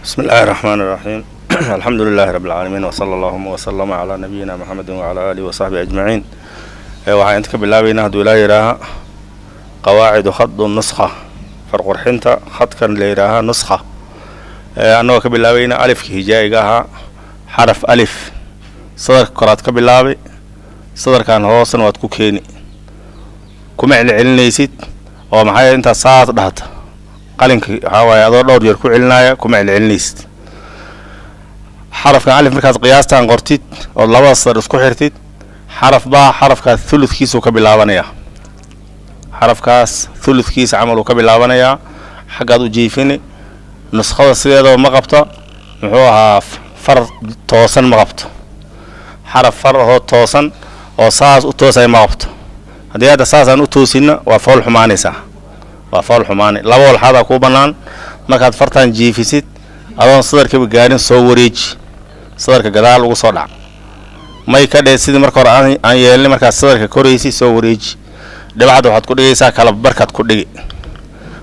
بسم الله الرحمن الرحيم الحمد لله رب العالمين وصلى اللهم وسلم على نبينا محمد وعلى آله وصحبه أجمعين. waxaan inta ka bilaabaynaa haduu ilaa yiraaha qawaacid khad nusxa farqurxinta khadkan la yiraaha nusxa anoo ka bilaabaynaa alifka hijaayiga aha xaraf alif sadarka koraad ka bilaabay sadarkan hoosan waad ku keeni kuma celinaysid oo maxay inta saad dhahta qalinka waxa way adoo dhowr jeer ku celinaya kuma celinaysid xarafka alif markaad qiyaastaan qortid oo laba sadar isku xirtid حرف با حرف كاس ثلث كيسو كبلاوانيا حرف كاس ثلث كيس عملو كبلاوانيا حقادو جيفيني نسخة سيادة مقبطة محوها فر توسن مقبطة حرف فر هو توسن وصاص وتوسن مقبطة هذه هذا صاص أنو توسينا وفول حماني سا وفول حماني لابول هذا كوبانان ما كانت فرتان جيفيسيت أظن صدر كبقارين سوريج صدر كقدال وصدع ما يكاد سيد مركور عن يلي مركز صدر كوريسي سوريج دبعد واحد كل جيسا كلا بركة كل جي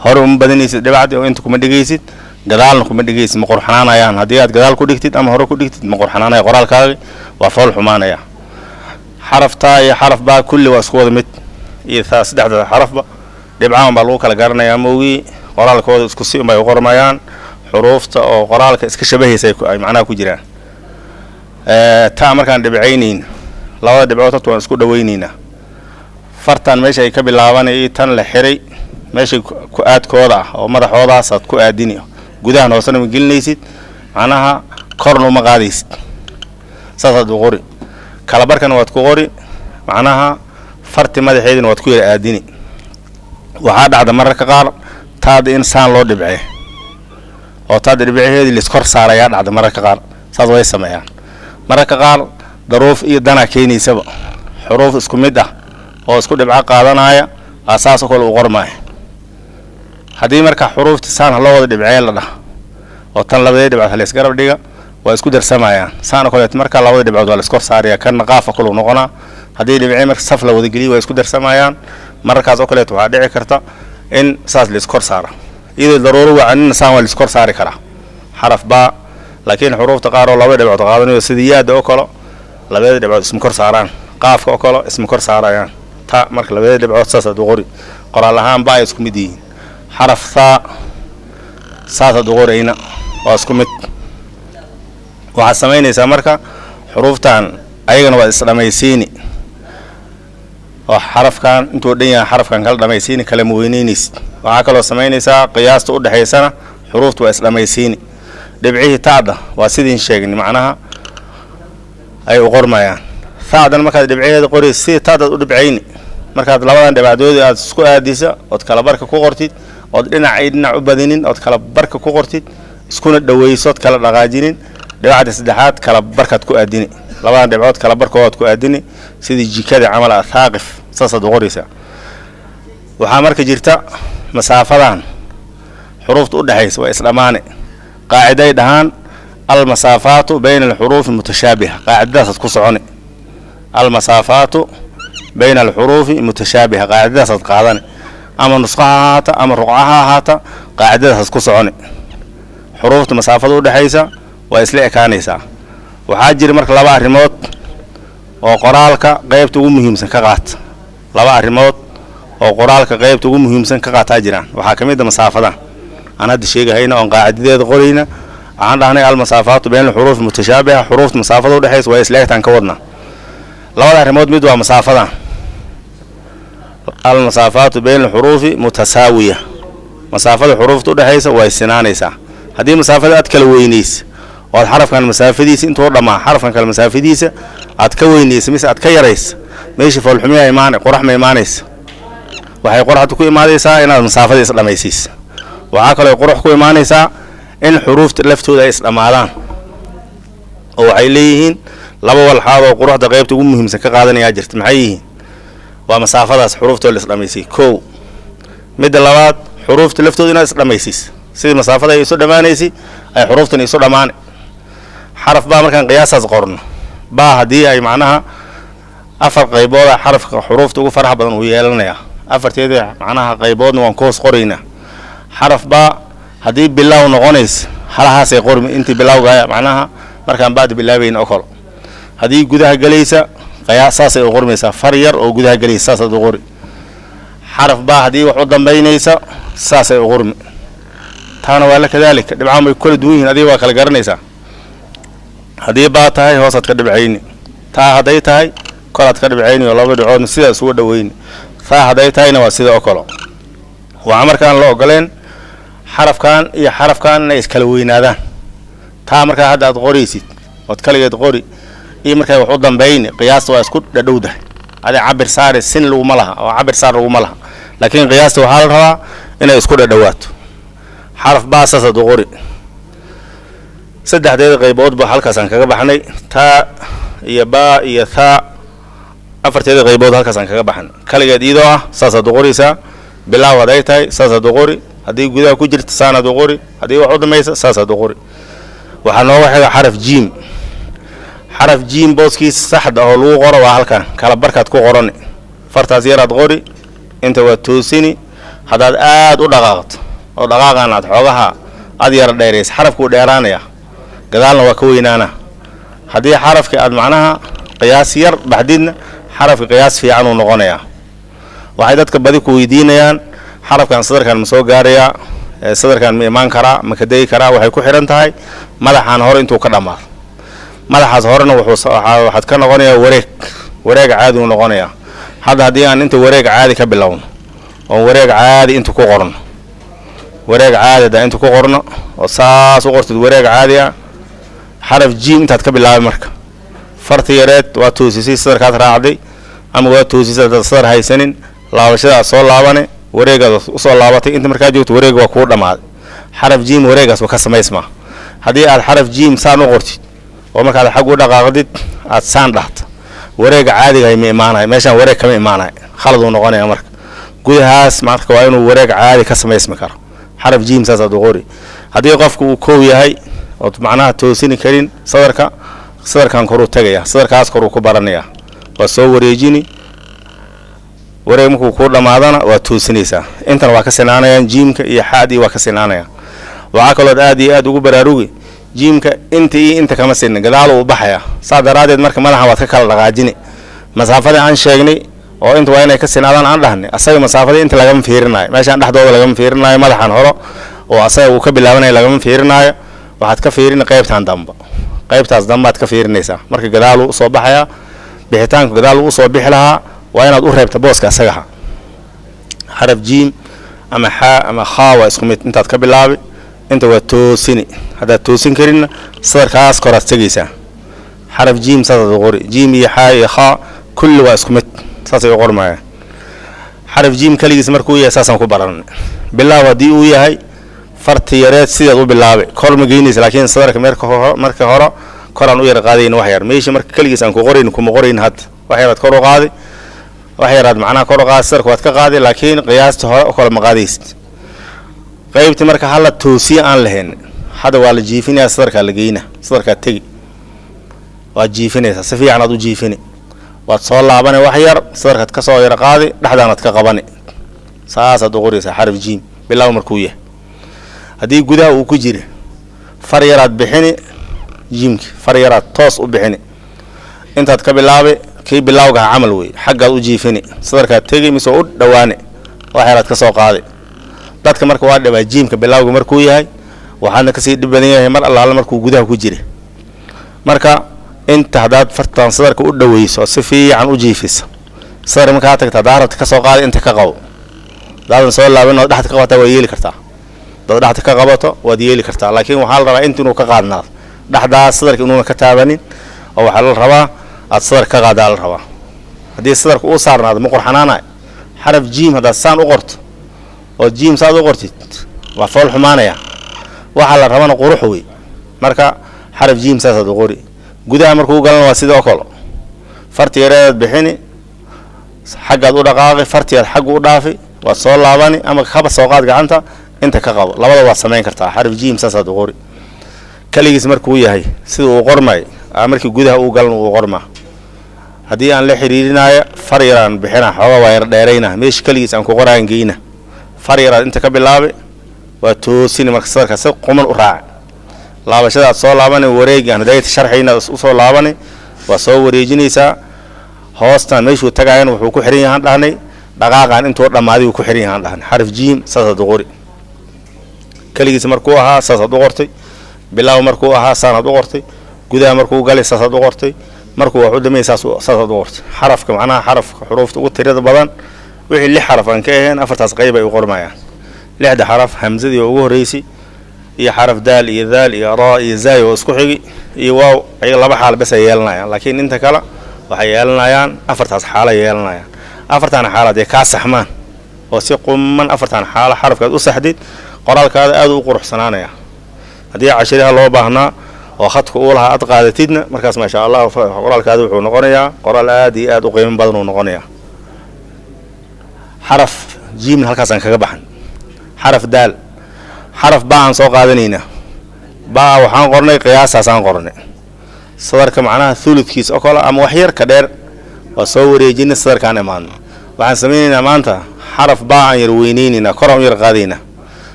هرم بدني سيد دبعد وأنت كم دقيسيد جدال كم دقيس مقر حنانا يان هديات جدال كل جيت أما هرو كل جيت مقر حنانا يقرأ الكاغي وفول حمانا يا حرف تاي حرف با كل واسكود مت إذا سدح حرف با دبعان بالوك لقرنا يا موي قرأ الكود اسكسي ما يقرأ مايان حروف تا أو قرأ الك اسكشبه سيكو أي معناه كجيران تامر كان دبعينين لو دبعوتات وان اسكو دوينينا فرتان ماشي اي كبلاوان اي تان لخري ماشي كؤاد كودا او مدخودا ساد كو ادينيو غودان هوسن ما غلنيسيد معناها كورنو ما قاديس ساسد قوري كلا بركن واد كو قوري معناها فرتي مدخيدين واد كو اديني waxa dhacda mararka qaar taad insaan loo dhibcay oo taad dhibcaheedii la iskor saaraya dhacda mararka qaar saas way sameeyaan mararka qaar daruuf iyo dana keenaysaba xuruuf isku mid ah oo isku dhibca qaadanaya asaas oo kale u qormay hadii marka xuruufta saan loo wada dhibcay la dhax oo tan labada dhibca la isgarab dhiga waa isku darsamayaan saan kale marka labada dhibcood waa la iskor saariya kan qaaf kale noqona hadii dhibcay marka saf la wada galiyo waa isku darsamayaan markaas oo kale waxa dhici karta in saas la iskor saaro iyadoo daruuro waa in saan waa la iskor saari kara xaraf ba لكن حروف تقارو لبدا دبعود قادنيو سيدياد او كلو لبدا دبعود اسم كور ساران قافك او كلو اسم كور سارayaan تا marka labada dibcood saasad qori qoraal ahaan baa isku mid yihiin xaraf tha saasad qorayna waa isku mid waxa sameeynaysa marka xuruftan ayagana waa isdhamaysiini oo xarafkan intuu dhanyaa xarafkan kala dhamaysiini kala muweyneynaysa waxa kale oo sameeynaysa qiyaasta u dhaxaysana xuruftu waa isdhamaysiini دبعيه تعده واسيدين شيغني معناها اي قرمايان ثاعدن marka dibciyeeda qori si taada u dibcayni marka labadan dibcadood aad isku aadisa oo kala barka ku qortid oo dhinac u badinin oo kala barka ku qortid iskuna dhaweyso kala dhaqaajinin dibcada saddexaad kala barkad ku aadini labadan dibcood kala barkood ku aadini sidii jikada amal athaqif saasad qoraysa waxa marka jirta masaafadan xurufta u dhaxaysa waa islaamaane قاعدة دهان المسافات بين الحروف المتشابهة قاعدة ستكون المسافات بين الحروف المتشابهة قاعدة ستقاعدني أما نسخها هاتا أما رقعها هاتا قاعدة ستكون حروف المسافات ودحيسة وإسلاء كانيسة وحاجر مرك لبع ريموت وقرالك غيبت مهم سنكغات لبع ريموت وقرالك غيبت مهم سنكغات هاجران وحاكمية المسافة أنا هذا الشيء هنا عن قاعدة قرينا عندنا المسافات بين الحروف المتشابهة حروف مسافة ودحيس وإسلاك تنكورنا لو هذا ريموت مدوا مسافة المسافات بين الحروف متساوية مسافة الحروف ودحيس وإسنانيسا هذه مسافة أتكلوينيس والحرف كان مسافة ديس أنت ورد مع حرف كان مسافة ديس أتكوينيس مثل أتكيريس ماشي في الحمية إيمان قرح ما إيمانيس وهي قرحة تكون إيمانيسا إن المسافة ديس لما يسيس وعاكل يقرح كوي مانيسا إن حروف تلفتو دا إسلامالان أو عيليهن لابا والحاضة وقرح دا غيبتو مهم سكا قادن ياجرت معيهن ومسافة دا حروف تو الإسلاميسي كو مد اللوات حروف تلفتو دا إسلاميسيس سيد مسافة دا يسو دمانيسي أي حروف تن يسو دمان حرف با مركان قياسة قرن با هدي أي معناها أفر قيبوضة حرف حروف تو فرح بدن ويالنا أفر تيدي معناها قيبوض وانكوس قرينا حرف با هدي بالله ونغنيس halahaasay qormi intii bilowga macnaha markaan baad bilaabayn oo kale hadii gudaha galaysa qiyaas ay qormaysaa far yar oo gudaha galaysa saas u qori xaraf baa hadii wax u dambeynaysa saas ay qormi taana waa la kadaalika dhibcaan way kala duwan yihiin adii waa kala garanaysaa hadii baa tahay hoosaad ka dhibcayni taa haday tahay kolaad ka dhibcayni oo laba dhicood sidaas ugu dhaweyn taa haday tahayna waa sida oo kale waa markaan la ogoleen xarafkan iyo xarafkan inay iskala weynaadaan taa markaa hadda aad qoraysid wad kaligeed qori iyo markaa wax u dambeeyni qiyaasta waa isku dhadhowdahay adi cabir saar sin lagu malaha oo cabir saar lagu malaha laakiin qiyaasta waxa la rabaa inay isku dhadhawaato xaraf baa saasad qori saddexdeeda qaybood baa halkaas aan kaga baxnay taa iyo baa iyo thaa afarteeda qaybood halkaas aan kaga baxnay kaligeed iyadoo ah saasad qoraysaa bilaaw haday tahay saasad qori hadii gudaha ku jirto saanad qori hadii wax u dameysa saasad qori waxa nooga xiga xaraf jiim booskiisa saxda oo lagu qoro waa halkan kala barkaad ku qoran fartaas yaraad qori inta waa toosini hadaad aad u dhaqaaqto oo dhaqaaqan aad xoogaha aad yar dheereys xarafku dheeraanaya gadaalna waa ka weynaana hadii xarafka aad macnaha qiyaas yar baxdidna xarafka qiyaas fiican uu noqonaya waxay dadka badi ku weydiinayaan xarafkan sadarkan ma soo gaaraya sadarkan ma imaan kara ma ka day kara waxay ku xiran tahay madaxan hore intuu ka dhamaado madaxaas horena waxaad ka noqonaya wareeg caadi uu noqonaya hadda hadii aan inta wareeg caadi ka bilowno oo wareeg caadi inta ku qorno wareeg caadi da inta ku qorno oo saas u qortid wareeg caadi ah xaraf jiim intaad ka bilaabay marka farta yareed waa toosisay sadarkaad raacday ama waa toosisay sadar haysanin laabashada soo laabane wareegada u soo laabatay inta markaa joogto wareeg waa ku dhamaaday xaraf jiim wareegaas waa ka sameysmaa hadii aad xaraf jiim saan u qortid oo markaad xaq u dhaqaaqdid aad saan dhaxto wareeg caadiga ay iimaanay meeshan wareeg kama iimaanay khalad uu noqonaya marka gudahaas marka waa inuu wareeg caadi ka sameysmi karo xaraf jiim saas aad u qori hadii qofku uu koow yahay oo macnaha toosini karin sadarkan kor u tagaya sadarkaas kor u ku baranaya waa soo wareejini wareeg markuu ku dhamaadana waa toosinaysaa intan waa ka sinaanayaan jiimka iyo xaadi waa ka sinaanayaan waxa kale aad iyo aad ugu baraarugi jiimka inta kama sinna gadaal uu baxaya saadaradeed marka madaxa waad ka kala dhaqaajini masaafada aan sheegnay oo inta waa inay ka sinaadaan aan dhahnay asaga masaafada inta laga fiirinayo meeshan dhaxdooda laga fiirinayo madaxan hore oo asaga uu ka bilaabanay laga fiirinayo waxaad ka fiirin qaybtan dambe qaybtaas dambe aad ka fiirinaysaa marka gadaal uu soo baxaya bixitaanka gadaal uu soo bixi lahaa waa inaad u reebta booska asaga xaraf jiim ama xa ama kha waa isku mid intaad ka bilaabay inta waa toosini hadaad toosin karin sadarkaas koraad tagaysaa xaraf jiim saad qori jiim iyo xa iyo kha kulli waa isku mid saasay u qormayaan xaraf jiim kaligiis markuu yahay saasaan ku baran bilaaw hadii uu yahay farti yareed sidaad u bilaabay kor ma geynaysa laakiin sadarka marka hore koraan u yar qaadayn wax yar meesha marka kaligiis aan ku qorayn kuma qorayn had wax yaraad kor u qaaday wax yaraad macnaha kor u qaad sadarka waad ka qaaday laakiin qiyaasta hore kala ma qaadaysid qaybti marka hal toosiye aan lahayn hada waa la jiifinaya sadarka la geeyna sadarka tagi waa jiifinaysa si fiican aad u jiifini waad soo laabanay wax yar sadarka ka soo yar qaadi dhaxdaanad ka qabani saasad u qoraysa xaraf jiim bilaaw markuu yahay hadii gudaha uu ku jiro far yaraad bixini jiimki far yaraad toos u bixini intaad ka bilaabay kii bilaawga camal way xagga u jiifini sadarka tagi mise u dhawaane wax yaraad ka soo qaaday dadka marka waa dhawaa jiimka bilaawga markuu yahay waxaana ka sii dhibadan yahay mar allaala markuu gudaha ku jiro marka inta hadaad fartan sadarka u dhaweyso si fiican u jiifisa sadar marka tagta daarad ka soo qaaday inta ka qabo daadan soo laaban oo dhaxda ka qabata way yeeli kartaa dad dhaxda ka qabato waad yeeli kartaa laakiin waxa la rabaa intuu ka qaadnaad dhaxda sadarka inuu ka taabanin oo waxa la rabaa aad sadar ka qaada la rabaa hadii sadarka uu saarnaado ma qurxanaanay xaraf jiim hada saan u qorto oo jiim saad u qortid waa fool xumaanaya waxa la rabaa qurux way marka xaraf jiim saad u qori gudaha markuu galana waa sidoo kale farti yareed bixini xaggaad u dhaqaaqay fartiyaad xag u dhaafi waa soo laabani ama kaba soo qaad gacanta inta ka qabo labada waa sameyn kartaa xaraf jiim saad u qori kaligiis markuu yahay sida uu qormay markii gudaha uu galan uu qorma hadii aan la xiriirinayo far yaraan bixina xogaa waa yar dheerayna meesh kaligiis aan ku qoraan geeyna far yaraan inta ka bilaabay waa toosini marka sadarka si quman u raac laabashada soo laabanay wareegan hadayta sharxayna soo laabanay waa soo wareejinaysa hoostan meeshuu tagayaan wuxuu ku xiran yahay dhahnay dhaqaaqan intuu dhamaaday ku xiran yahay dhahnay xarf jiim saasad qori kaligiis markuu ahaa saasad qortay bilaaw markuu ahaa saasad qortay gudaha markuu galay saasad qortay markuu wax u dhameeyay saasad qortay xarafka macnaha xarafka xuruufta ugu tirada badan wixii lix xaraf aan ka ahayn afartaas qayb ay u qormayaan lixda xaraf hamzadii ugu horeysay iyo xaraf daal iyo daal iyo raa iyo zaay oo isku xigi iyo waaw ay laba xaal bas ay yeelanayaan laakiin inta kale waxay yeelanayaan afartaas xaal ay yeelanayaan afartan xaalad ay ka saxmaan oo si qumman afartan xaal xarafkaad u saxdid qoraalkaada aad u quruxsanaanaya hadii cashiraha loo baahnaa oo khadka uu lahaa aad qaadatidna markaas ma sha Allah qoraalkaada wuxuu noqonayaa qoraal aad iyo aad u qiimo badan uu noqonayaa xaraf jiim halkaas aan kaga baxan xaraf daal xaraf baan soo qaadanayna baa waxaan qornay qiyaasaas aan qornay sadarka macnaha thuludkiis oo kale ama wax yar ka dheer waa soo wareejinay sadarkaan imaan waxaan sameeynaa maanta xaraf baa aan yar weyneynina koran yar qaadayna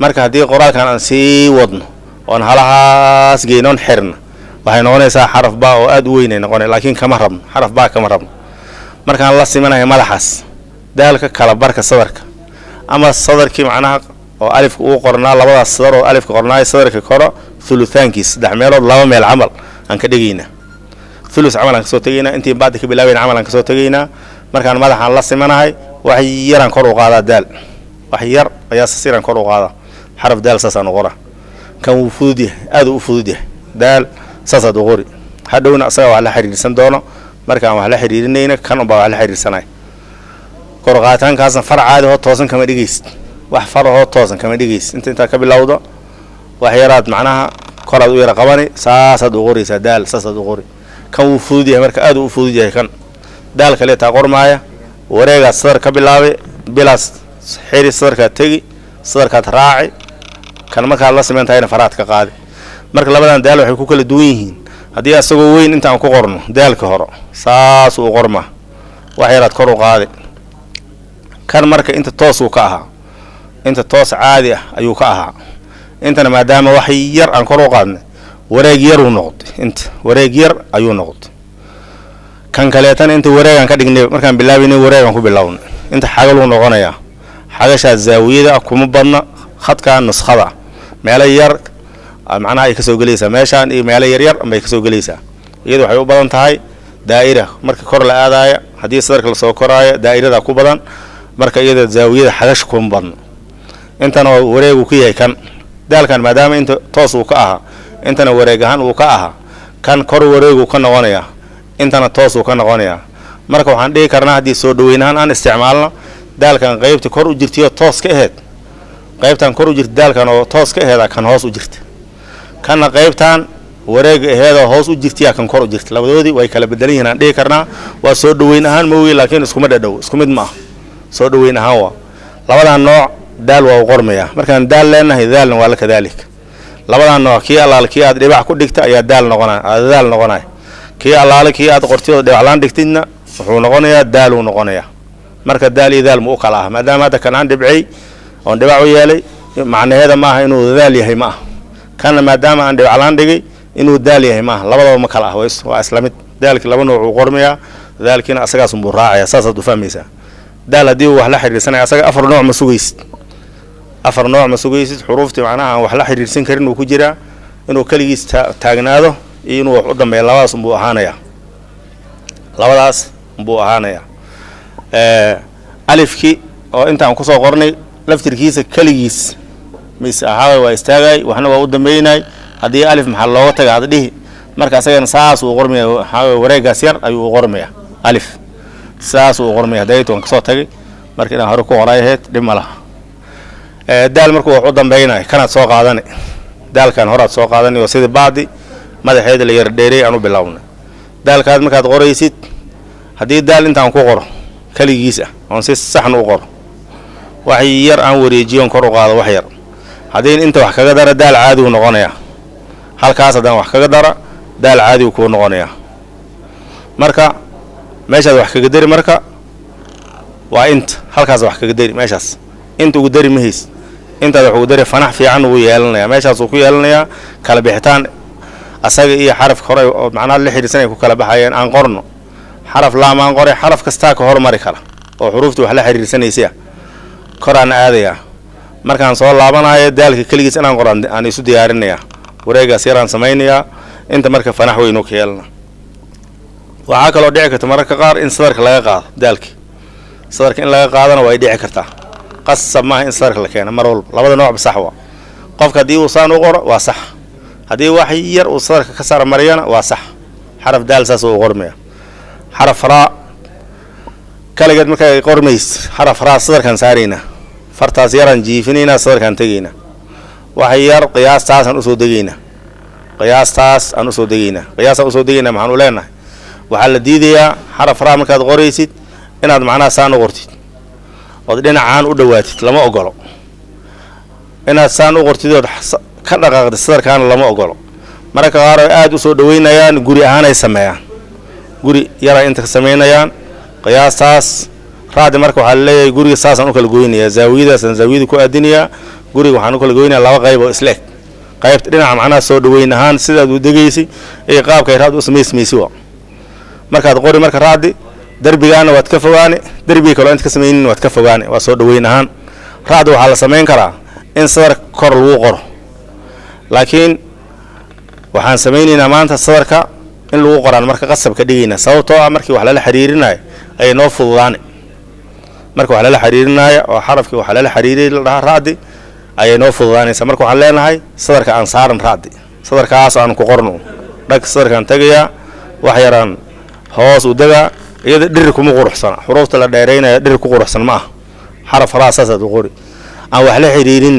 marka hadii qoraalkan aan sii wadno oo halahaas geynoon xirna waxay noqonaysaa xaraf baa oo aad u weyn noqonay laakiin kama rabno xaraf baa kama rabno markaan la simanahay madaxaas daalka kala barka sadarka ama sadarkii macnaha oo alifka uu qornaa labadaas sadar oo alifka qornaa sadarka koro thuluthaankiis saddex meelood laba meel camal aan ka dhigayna thuluth camal aan ka soo tagayna intii baad ka bilaabeen camal aan ka soo tagayna markaan madaxan la simanahay wax yar aan kor u qaadaa daal wax yar ayaa sasiran kor u qaadaa xaraf daal saasaan qora kan uu fudud yahay aad u fudud yahay daal saasad u qori hadhowna asaga wax la xiriirsan doono markaan wax la xiriirinayna kan baa wax la xiriirsanay kor qaataankaasna farcaadi oo toosan kama dhigaysid wax farahoo toosan kama dhigaysid inta ka bilowdo wax yaraad macnaha koraad u yara qabani saasad u qoraysaa daal saasad u qori kan uu fudud yahay marka aad u fudud yahay kan daal kale taa qormaaya wareega sadar ka bilaabay bilaas xiri sadarka tagi sadarka raaci kan marka la sameeyay faraad ka qaadi marka labadan daal waxay ku kala duwan yihiin hadii asagoo weyn inta aan ku qorno daalka hore saas uu qorma wax yaraad kor u qaadi kan marka inta toos uu ka ahaa inta toos caadi ah ayuu ka ahaa intana maadaama wax yar aan kor u qaadnay wareeg yar uu noqday inta wareeg yar ayuu noqday kan kaleetan inta wareegan ka dhignay markaan bilaabaynay wareegan ku bilawnay inta xagal uu noqonayaa xagasha zaawiyada kuma badna khadka nuskhada meel yar macnaha ay ka soo galaysaa meeshaan iyo meel yar yar ay ka soo galaysaa iyadoo waxay u badan tahay daa'ira marka kor la aadaaya hadii sadarka la soo koraayo daa'irada ku badan marka iyada zaawiyada xagash ku badan intana wareegu ku yahay kan daalkan maadaama inta toos uu ka ahaa intana wareeg ahaan uu ka ahaa kan kor wareegu ka noqonaya intana toos uu ka noqonaya marka waxaan dhigi karnaa hadii soo dhaweynaan aan isticmaalno daalkan qaybta kor u jirtiyo toos ka aheed qaybtan kor u jirta daalkan oo toos ka aheed kan hoos u jirta kana qaybtan wareega aheed oo hoos u jirtiya kan kor u jirta labadoodii way kala bedelan yihiin aan dhigi karnaa waa soo dhaweyn ahaan mooyee laakiin isku ma dhadhow isku mid ma ah soo dhaweyn ahaan waa labadan nooc daal waa qormaya markaan daal leenahay daalna waa la kadalik labadan nooc kii allaal kii aad dhibac ku dhigta ayaa daal noqonaya kii allaal kii aad qortiyo dhibac laan dhigtidna wuxuu noqonayaa daal uu noqonayaa marka daal iyo daal mu kala ah maadaama hada kan aan dhibcay oo dhibac u yeelay macnaheeda ma aha inuu daal yahay ma aha kana maadaama aan dhibac laan dhigay inuu daal yahay ma aha labadaba ma kala ah waa isla mid daalki laba nooc uu qormaya daalkina asagaas uu raacaya saasaad u fahmaysaa daal hadii wax la xiriirsanay asaga afar nooc ma sugaysid xuruuftii macnaha aan wax la xiriirsan karin uu ku jiraa inuu kaligiis taagnaado iyo inuu wax u dambeeyo labadaas buu ahaanaya alifki oo intaan ku soo qornay laftirkiisa kaligiis mis ahaa waa istaagay waxna waa u dambeynay hadii alif maxal looga tagaa aad dhihi marka asagana saas uu qormaya wareegaas yar ayuu qormaya alif saas uu qormaya daytoon ka soo tagay marka inaan hore ku qoraayahay dhib ma laha daal markuu wax u dambeynay kana soo qaadanay daalkan horaad soo qaadanay oo sidii baadi madaxeeda la yar dheeray aanu bilawnay daalkaad markaad qoraysid hadii daal intaan ku qoro kaligiis ah oo si saxan u qoro wax yar aan wareejiyo kor u qaado wax yar hadii inta wax kaga dara daal caadi uu noqonaya halkaas hadan wax kaga dara daal caadi uu ku noqonaya marka meeshaad wax kaga dari marka waa inta halkaas wax kaga dari meeshaas inta ugu dari ma haysid inta wuxuu daray fanax fiican uu yeelanaya meeshaas uu ku yeelanaya kala bixitaan asaga iyo xaraf hore oo macnaha la xiriirsanay ku kala baxayeen aan qorno xaraf laam aan qoray xaraf kasta ka hormari kara oo xuruuftu wax la xiriirsanaysa koraan aadaya markaan soo laabanayo daalka kaligiis inaan qoran aan isu diyaarinaya wareegaas yaraan sameynaya inta marka fanax weyn uu ka yeelana waxa kale oo dhici karta mararka qaar in sadarka laga qaado daalki sadarka in laga qaadana way dhici kartaa qasab ma in sadarka la keeno mar walba labada nooc sax waa qofka hadii uu saan u qoro waa sax hadii wax yar uu sadarka ka saar mariyana waa sax xaraf daal saas uu qormaya xaraf ra kaligeed marka ay qormays xaraf ra sadarkan saarina fartaas yaran jiifinina sadarkan tagina wax yar qiyaastaas aan u soo degayna qiyaastaas aan u soo degayna maxaan u leenahay waxa la diidayaa xaraf ra markaad qoraysid inaad macnaha saan u qortid oo dhinacaan u dhawaatid lama ogolo inaad saan u qortid oo ka dhaqaaqdo sadarkan lama ogolo marka qaar aad u soo dhaweynayaan guri ahaan ay sameeyaan guri yara inta ka sameynayaan qiyaastaas raadi marka waxa la leeyahay guriga saasan u kala gooynaya zaawiyada ku aadinaya guriga waxaan u kala gooynaya laba qayb oo isla eg qaybta dhinaca macnaha soo dhaweyn ahaan sidaad u degaysay ee qaabka ay raad u sameysmaysi waa markaad qori marka raadi darbigaana waad ka fogaane darbiga kale inta ka sameeynin waad ka fogaane waa soo dhaweyn ahaan raadi waxa la sameyn karaa in sadar kor lagu qoro laakiin waxaan sameynaynaa maanta sadarka in lagu qoraan marka qasab ka dhigayna sababtoo ah markii wax la xiriirinayo ay noo fududaane marka wax la xiriirinayo oo xarafkii wax la xiriiray la dhaha raadi ay noo fududaanaysa marka waxaan leenahay sadarka aan saaran raadi sadarkaas aan ku qorno dhag sadarkan tagaya wax yaraan hoos u daga iyada dhir kuma quruxsana xuruufta la dheereynaya dhir ku quruxsan ma ah xaraf ra asaasad u qori aan wax la xiriirin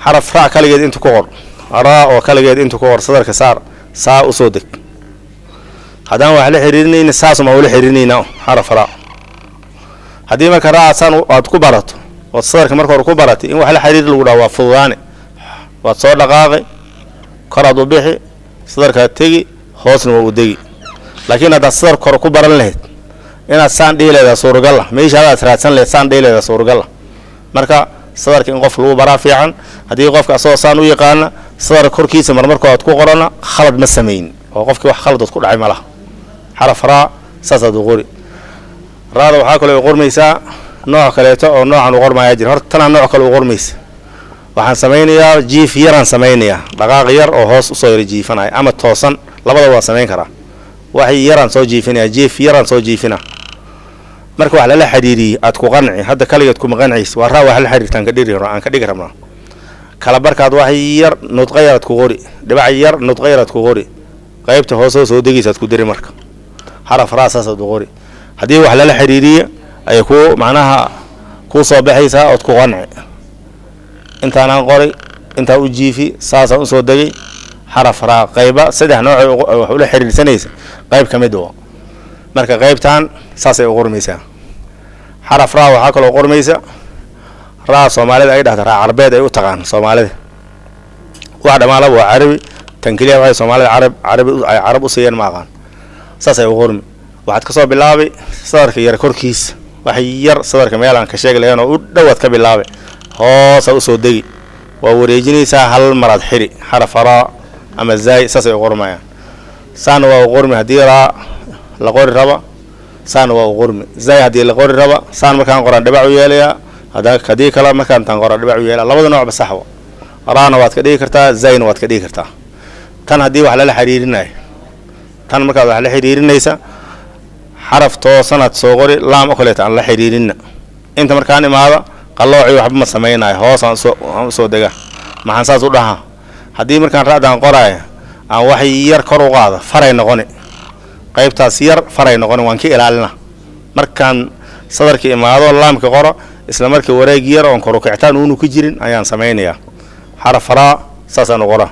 xaraf ra kaligeed inta ku qor ra oo kaligeed inta ku qor sadarka saa u soo deg hadaan wax la xiriirinayna saas ma wala xiriirinayna xaraf ra hadii marka ra san aad ku barato oo sadarka marka hore ku baratay in wax la xiriir lagu dhawa fududaane waad soo dhaqaaqay karaad u bixi sadarka tagi hoosna waa u degi laakiin hada sadar kor ku baran lahayd inaad saan dhiileeda suuragal meesha aad raadsan lahayd saan dhiileeda suuragal marka sadarka in qof lagu baraa fiican hadii qofka soo saan u yaqaan sadar korkiisa marmarka aad ku qorana khalad ma sameyn oo qofkii wax khalad ku dhacay malaha xaraf ra saasad u qori raada waxa kale oo qormaysa nooc kaleeto oo noocan u qormaya jir horta tan nooc kale u qormaysa waxaan sameynayaa jiif yaraan sameynayaa dhaqaaq yar oo hoos u soo yar jiifanay ama toosan labada waa sameyn karaa wax yaraan soo jiifinaya jiif yaraan soo jiifina marka wax la xiriiriyo aad ku qanci hadda kaligeed ku maqanciis waa raa wax la xiriirtan ka dhiri aan ka dhigi rabnaa kala barkaad wax yar nudqayad ku qori dhibac yar nudqayad ku qori qaybta hoos soo degisaad ku diri marka xaraf raasas u qori hadii wax la xiriiriyo ay ku macnaha ku soo baxaysa oo ku qanci intaan qori inta u jiifi saasa u soo degay xaraf ra qayba saddex nooc oo la xiriirsanaysa qayb kamid oo marka qaybtan saasay u qormaysaa xaraf ra waxa kale oo qormaysa ra Soomaalida ay dhahdaa ra Carabeed ay u taqaan Soomaalida wax dhamaala waa Carabi tan kaliya waxay Soomaalida Carab u siiyeen ma aqaan saasay u qormi waxaad ka soo bilaabay sadarka yar korkiis wax yar sadarka meel aan ka sheegay oo u dhawaad ka bilaabay hoos u soo degi waa wareejinaysaa hal marad xiri xaraf ra ama zaay saasay u qormayaan saan waa u qormi hadii ra la qori raba saan waa u qormi zaay hadii la qori raba saan markaan qoran dhibac u yeelaya hadii kala markaan tan qoran dhibac u yeelaya labada nooc ba sax waa raana waad ka dhigi kartaa zaayna waad ka dhigi kartaa tan hadii wax la xiriirinayo tan marka wax la xiriirinaysa xaraf toosanad soo qori laam oo kale aan la xiriirina inta markaan imaado qalooci waxba ma sameeynaay hoos aan soo dega maxaan saas u dhahaa hadii markaan raadaan qoraay aan wax yar kor u qaado faray noqon qaybtaas yar faray noqon waan ka ilaalina markaan sadarka imaado laamka qoro isla markii wareeg yar oo kor u kictaan uu ku jirin ayaan sameeynaya xaraf ra saas aan qora